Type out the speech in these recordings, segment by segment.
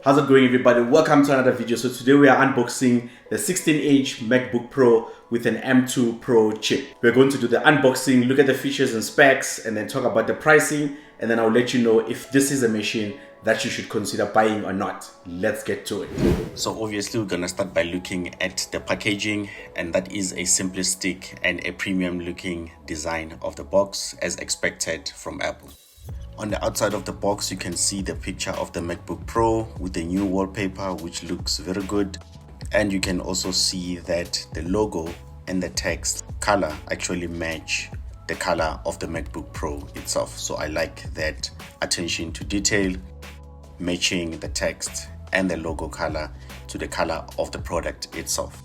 How's it going, everybody? Welcome to another video. So today we are unboxing the 16-inch MacBook Pro with an M2 Pro chip. We're going to do the unboxing, look at the features and specs, and then talk about the pricing, and then I'll let you know if this is a machine that you should consider buying or not. Let's get to it. So obviously we're gonna start by looking at the packaging, and that is a simplistic and a premium looking design of the box as expected from Apple. On the outside of the box, you can see the picture of the MacBook Pro with the new wallpaper, which looks very good. And you can also see that the logo and the text color actually match the color of the MacBook Pro itself. So I like that attention to detail, matching the text and the logo color to the color of the product itself.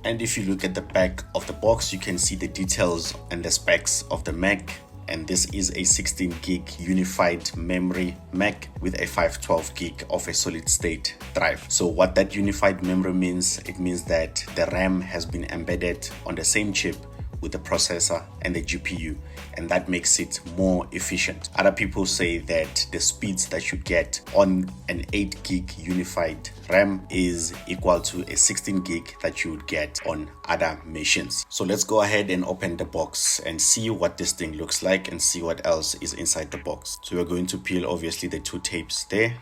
And if you look at the back of the box, you can see the details and the specs of the Mac. And this is a 16 gig unified memory Mac with a 512 gig of a solid state drive. So what that unified memory means, it means that the RAM has been embedded on the same chip with the processor and the GPU, and that makes it more efficient. Other people say that the speeds that you get on an 8 gig unified RAM is equal to a 16 gig that you would get on other machines. So let's go ahead and open the box and see what this thing looks like and see what else is inside the box. So we're going to peel obviously the two tapes there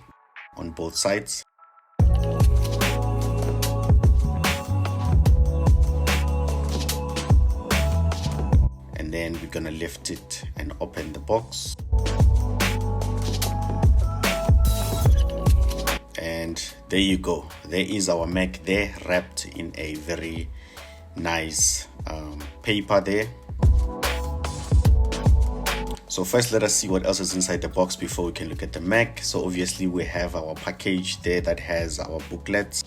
on both sides. Then we're gonna lift it and open the box. And there you go. There is our Mac there, wrapped in a very nice paper there. So first, let us see what else is inside the box before we can look at the Mac. So obviously we have our package there that has our booklets.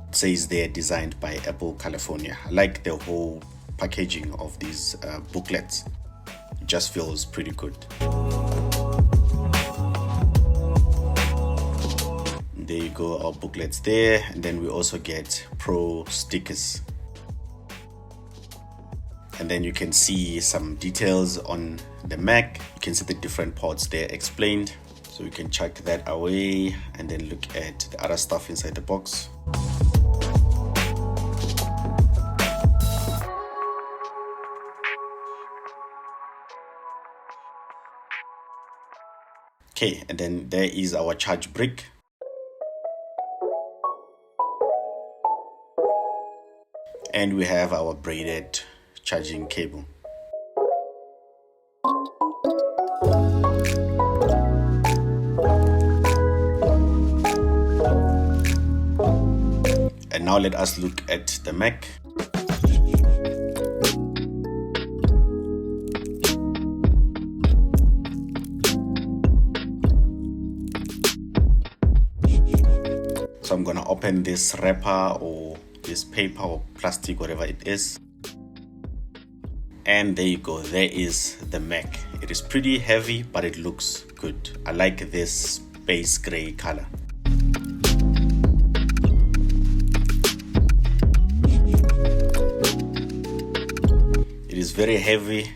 It says they're designed by Apple California. I like the whole packaging of these booklets. It just feels pretty good. There you go, our booklets there, and then we also get Pro stickers. And then you can see some details on the Mac. You can see the different ports there explained, so you can check that away and then look at the other stuff inside the box. Okay, and then there is our charge brick. And we have our braided charging cable. And now let us look at the Mac. So I'm gonna open this wrapper or this paper or plastic, whatever it is. And there you go, there is the Mac. It is pretty heavy, but it looks good. I like this base gray color. It is very heavy.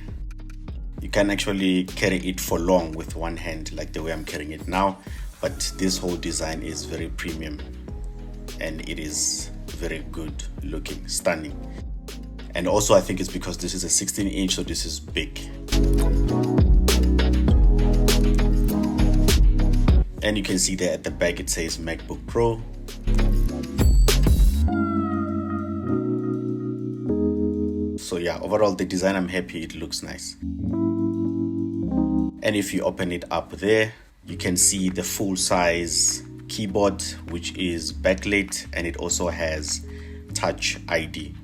You can actually carry it for long with one hand, like the way I'm carrying it now. But this whole design is very premium. And it is very good looking, stunning. And also I think it's because this is a 16-inch, so this is big. And you can see there at the back it says MacBook Pro. So yeah, overall the design, I'm happy, it looks nice. And if you open it up there, you can see the full size keyboard, which is backlit, and it also has Touch ID.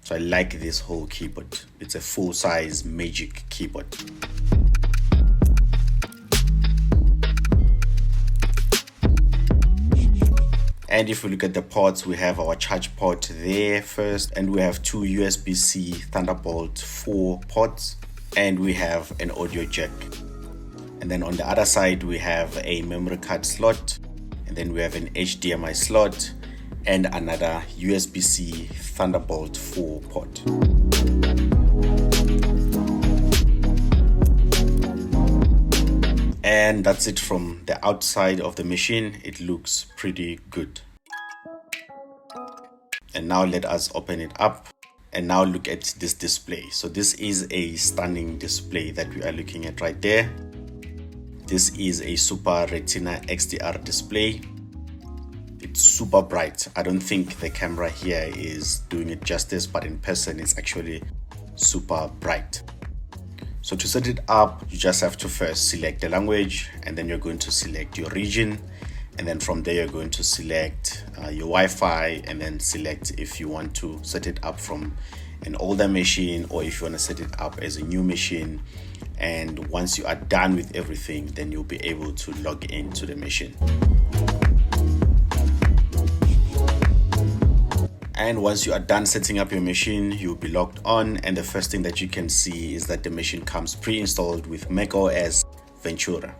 So I like this whole keyboard. It's a full size Magic keyboard. And if we look at the ports, we have our charge port there first, and we have two USB-C Thunderbolt 4 ports, and we have an audio jack. And then on the other side, we have a memory card slot, and then we have an HDMI slot and another USB-C Thunderbolt 4 port. And that's it from the outside of the machine. It looks pretty good. And now let us open it up and now look at this display. So this is a stunning display that we are looking at right there. This is a Super Retina XDR display. It's super bright. I don't think the camera here is doing it justice, but in person it's actually super bright. So to set it up, you just have to first select the language, and then you're going to select your region, and then from there you're going to select your Wi-Fi, and then select if you want to set it up from an older machine or if you want to set it up as a new machine. And once you are done with everything, then you'll be able to log into the machine. And once you are done setting up your machine, you'll be logged on, and the first thing that you can see is that the machine comes pre-installed with macOS Ventura,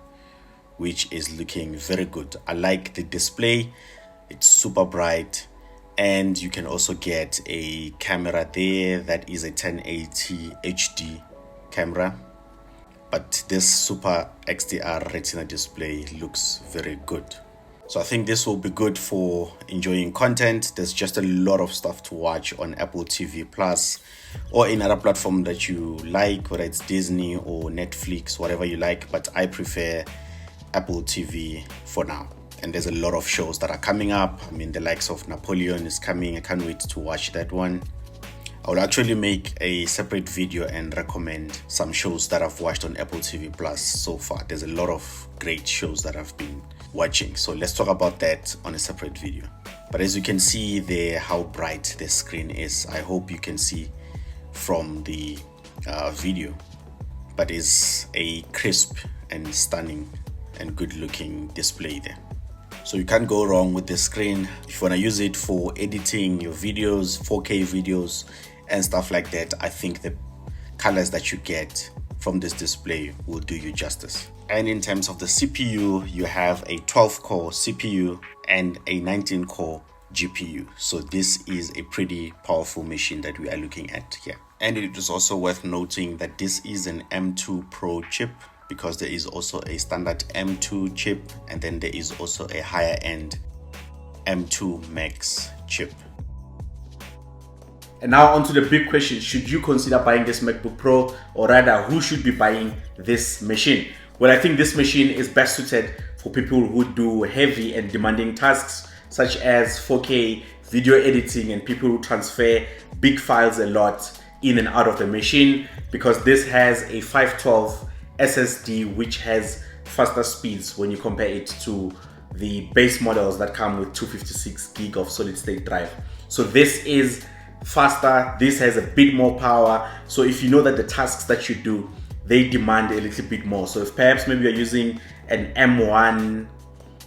which is looking very good. I like the display. It's super bright, and you can also get a camera there that is a 1080 HD camera. But this Super XDR Retina display looks very good. So I think this will be good for enjoying content. There's just a lot of stuff to watch on Apple TV Plus or any other platform that you like, whether it's Disney or Netflix, whatever you like. But I prefer Apple TV for now. And there's a lot of shows that are coming up. I mean, the likes of Napoleon is coming. I can't wait to watch that one. I will actually make a separate video and recommend some shows that I've watched on Apple TV Plus so far. There's a lot of great shows that I've been watching. So let's talk about that on a separate video. But as you can see there, how bright the screen is. I hope you can see from the video. But it's a crisp and stunning and good looking display there. So you can't go wrong with the screen. If you want to use it for editing your videos, 4K videos and stuff like that, I think the colors that you get from this display will do you justice. And in terms of the CPU, you have a 12-core CPU and a 19-core GPU. So this is a pretty powerful machine that we are looking at here. And it is also worth noting that this is an M2 Pro chip, because there is also a standard M2 chip, and then there is also a higher end M2 Max chip. And now on to the big question: should you consider buying this MacBook Pro, or rather who should be buying this machine? Well, I think this machine is best suited for people who do heavy and demanding tasks such as 4K video editing, and people who transfer big files a lot in and out of the machine, because this has a 512 SSD which has faster speeds when you compare it to the base models that come with 256 gig of solid state drive. So this is faster, this has a bit more power. So if you know that the tasks that you do, they demand a little bit more. So if perhaps maybe you're using an M1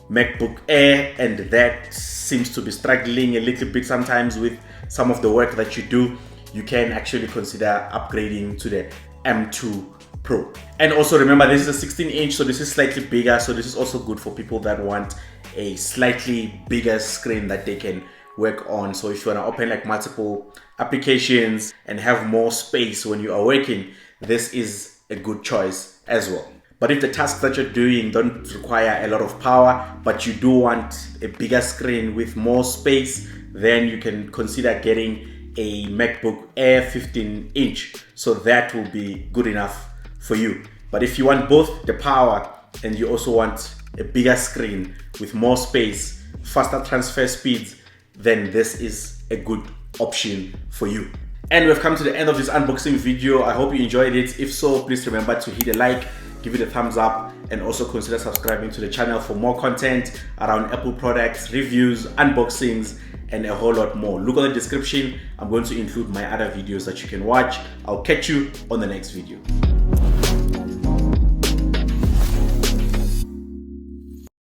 MacBook Air and that seems to be struggling a little bit sometimes with some of the work that you do, you can actually consider upgrading to the M2 Pro. And also remember, this is a 16-inch, so this is slightly bigger. So this is also good for people that want a slightly bigger screen that they can work on. So if you want to open like multiple applications and have more space when you are working, this is a good choice as well. But if the tasks that you're doing don't require a lot of power, but you do want a bigger screen with more space, then you can consider getting a MacBook Air 15-inch. So that will be good enough for you. But if you want both the power and you also want a bigger screen with more space, faster transfer speeds, then this is a good option for you. And we've come to the end of this unboxing video. I hope you enjoyed it. If so, please remember to hit a like, give it a thumbs up, and also consider subscribing to the channel for more content around Apple products, reviews, unboxings, and a whole lot more. Look at the description. I'm going to include my other videos that you can watch. I'll catch you on the next video.